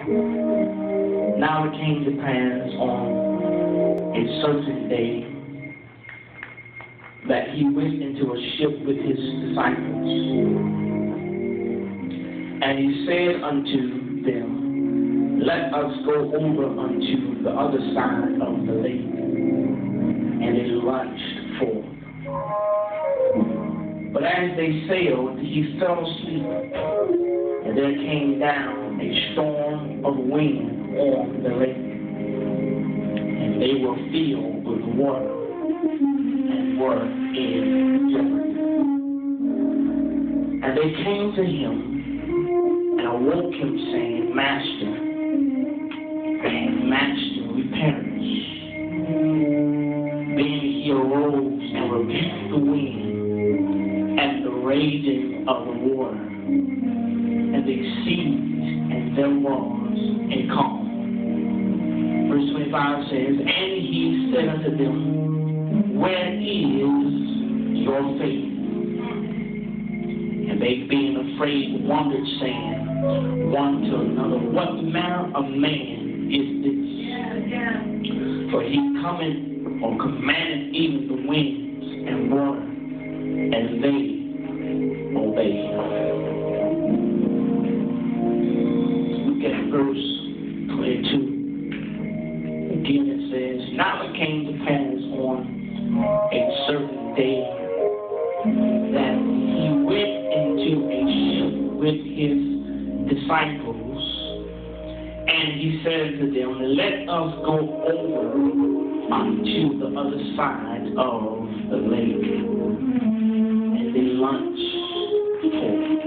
Now it came to pass on a certain day that he went into a ship with his disciples. And he said unto them, Let us go over unto the other side of the lake. And they launched forth. But as they sailed, he fell asleep. And there came down a storm of wind on the lake. And they were filled with water and were in jeopardy. And they came to him and awoke him, saying, Master, we perish. Then he arose and rebuked the wind and the raging of the water. And they ceased, and there was a calm. Verse 25 says, And he said unto them, Where is your faith? And they, being afraid, wondered, saying one to another, What manner of man is this? For he cometh or commandeth even the winds and water, and they obey him. Look at verse 22. Again it says, Now it came to pass on a certain day that he went into a ship with his disciples, and he said to them, Let us go over unto the other side of the lake. And they launched forth.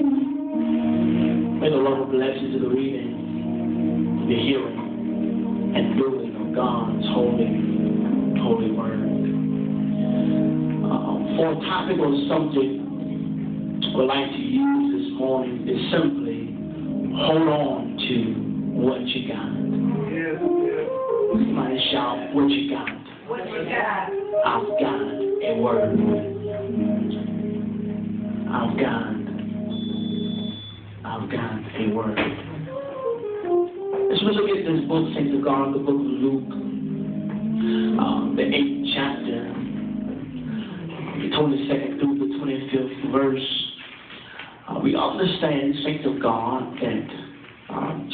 May the Lord bless you to the reading, the hearing, and doing of God's holy word. For a topical subject we'd like to use this morning is simply hold on to what you got. Somebody shout, what you got? What you got? I've got a word. I've got a word. As we look at this book, saints of God, the book of Luke, the 8th chapter, the 22nd through the 25th verse, we understand, saints of God, that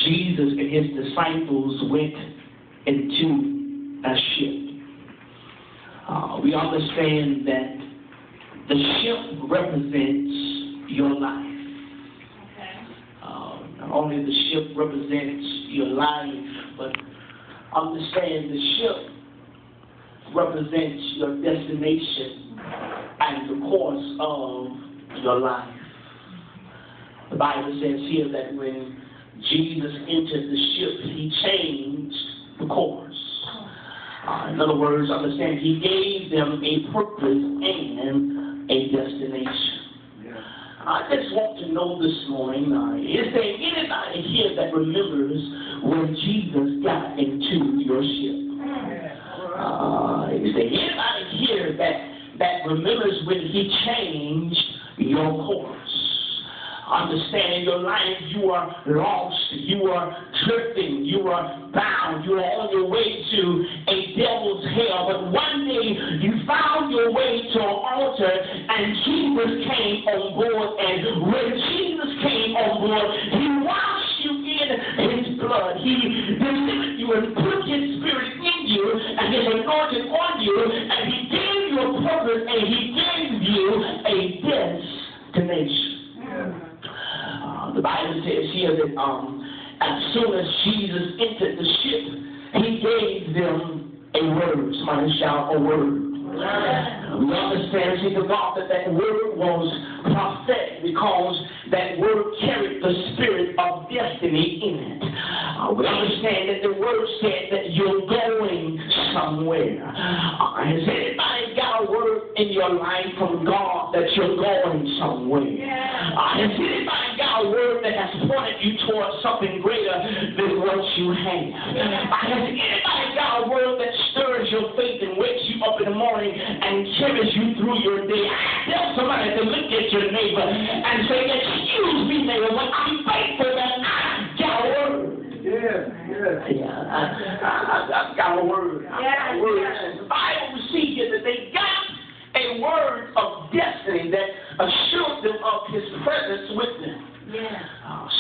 Jesus and his disciples went into a ship. We understand that the ship represents your life. Not only the ship represents your life, but understand the ship represents your destination and the course of your life. The Bible says here that when Jesus entered the ship, he changed the course. In other words, understand, he gave them a purpose and a destination. I just want to know this morning, is there anybody here that remembers when Jesus got into your ship? Is there anybody here that remembers when he changed your course? Understand, in your life you are lost, you are drifting, you are bound, you are on your way to a devil's hell. But one day you found your way to an altar and Jesus came on board. And when Jesus came on board, he washed you in his blood. He delivered you and put his spirit in you and his anointing on you. And he gave you a purpose and he gave you a destination. The Bible says here that as soon as Jesus entered the ship, he gave them a word. Somebody shout a word. We understand, see, God, that word was prophetic because that word carried the spirit of destiny in it. We understand that the word said that you're going somewhere. Has anybody got a word in your life from God that you're going somewhere? Has anybody got a word that has pointed you towards something greater than what you have? Has anybody got a word that stirs your faith and wakes you up in the morning and carries you through your day? Tell somebody to look at your neighbor and say, excuse me, neighbor, but I'm faithful that I got a word. Yes. I've got a word. I've got a word. And the Bible we see here that they got a word of destiny that assured them of his presence with them.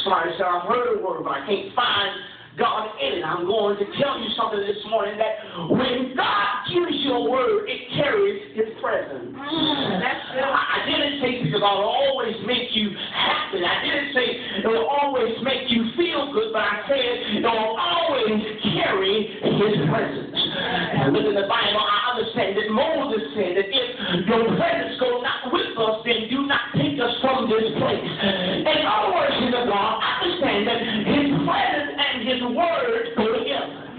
Somebody said, I've heard a word, but I can't find God in it. I'm going to tell you something this morning that when God gives you a word, it carries his presence. I didn't say because it'll always make you happy. I didn't say it will always make you feel good, but I said it will always carry his presence. And within the Bible, I understand that Moses said that if your presence goes not with us, then do not take us from this place. In other words, in the God, understand that his presence and his word go together.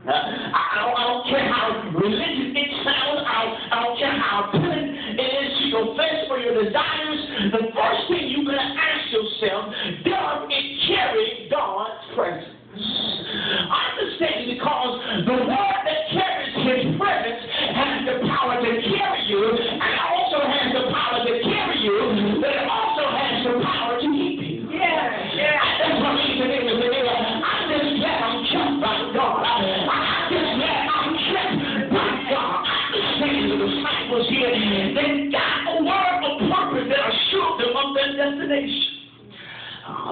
I don't care how religious it sounds. I don't care how appealing it is to your flesh or your desires. The first thing you're going to ask yourself, does it carry God's presence? Understand, because the word that carries his presence has the power to carry you, and also has the power to carry you, but it also has the power to keep you. That's what means today. I'm just glad I'm kept by God. I'm just glad I'm kept by God. Understand the disciples here, they got a word of purpose that assured them of their destination.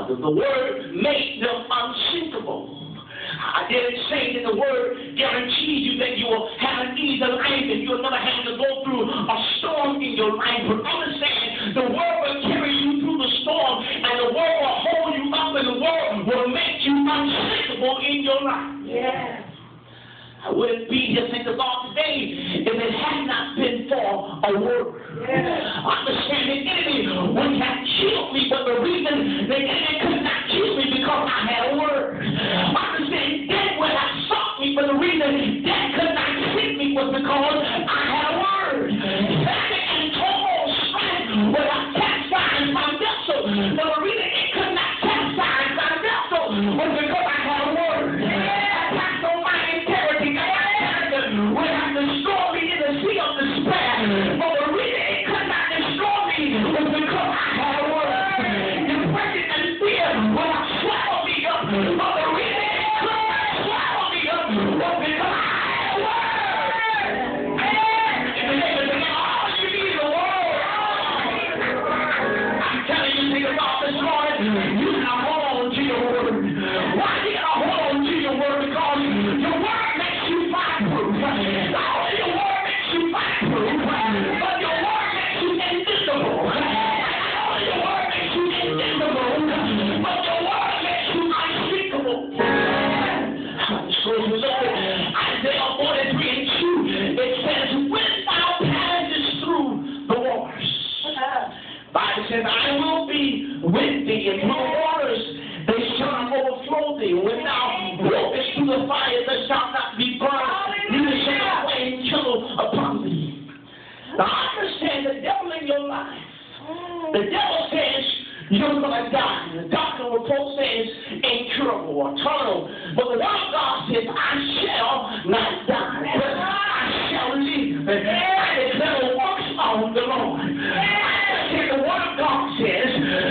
The word made them unsinkable. I didn't say that the word guarantees you that you will have an easy life and you'll never have to go through a storm in your life. But understand, the word will carry you through the storm, and the word will hold you up, and the word will make you unsinkable in your life. I wouldn't be here, thank the Lord, today if it had not been for a word. Understand, the enemy would have killed me, but the reason the enemy could not kill me because I had a word. Understand, death would have sought me, but the reason death could not hit me was because I had a word. Panic and total strife would have capsized my vessel, but the reason it could not capsize my vessel was because I had a word. Attack on my integrity, would have destroyed me in the sea of despair. But the reason it could not destroy me was because I had a word. Depression and fear would have swallowed me up. But the reason it could not swallow me up was because I had a word. In the name of the Lord, all you need is a word. I'm telling you, think about this morning. You gotta hold on to your word. Why do you gotta hold on to your word? Because your word makes you fireproof. Not only your word makes you fireproof, but your word makes you invisible. Not only your word makes you invisible, but your word makes you unspeakable. So Lord, Isaiah 43:2, it says, when thou passes through the waters, Bible says, I will be with thee, and through the waters they shall not overflow thee. When thou walkest through the fire, thou shalt not be burned, neither shall the flame kindle upon thee. Now understand the devil in your life. The devil says you're going to die. The doctor report says incurable or terminal. But the word of God says, I shall not die, but I shall live. And I declare the works of the Lord. The word of God says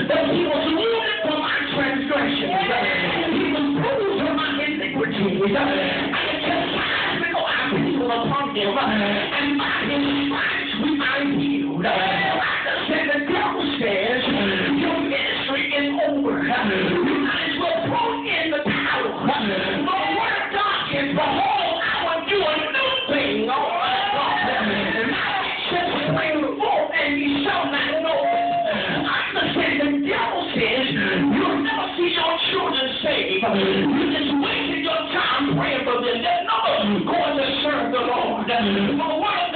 that he was wounded for my transgressions. He was bruised for my iniquities. And the chastisement of our peace was upon him. And by his stripes we are healed. Understand, the devil says your ministry is over. You might as well throw in the towel. The word of God says, behold, I will do a new thing. And now it shall spring forth, and ye shall not know it. Understand, the devil says you'll never see your children saved. You just wasted your time praying for them. They're never going to serve the Lord. The word of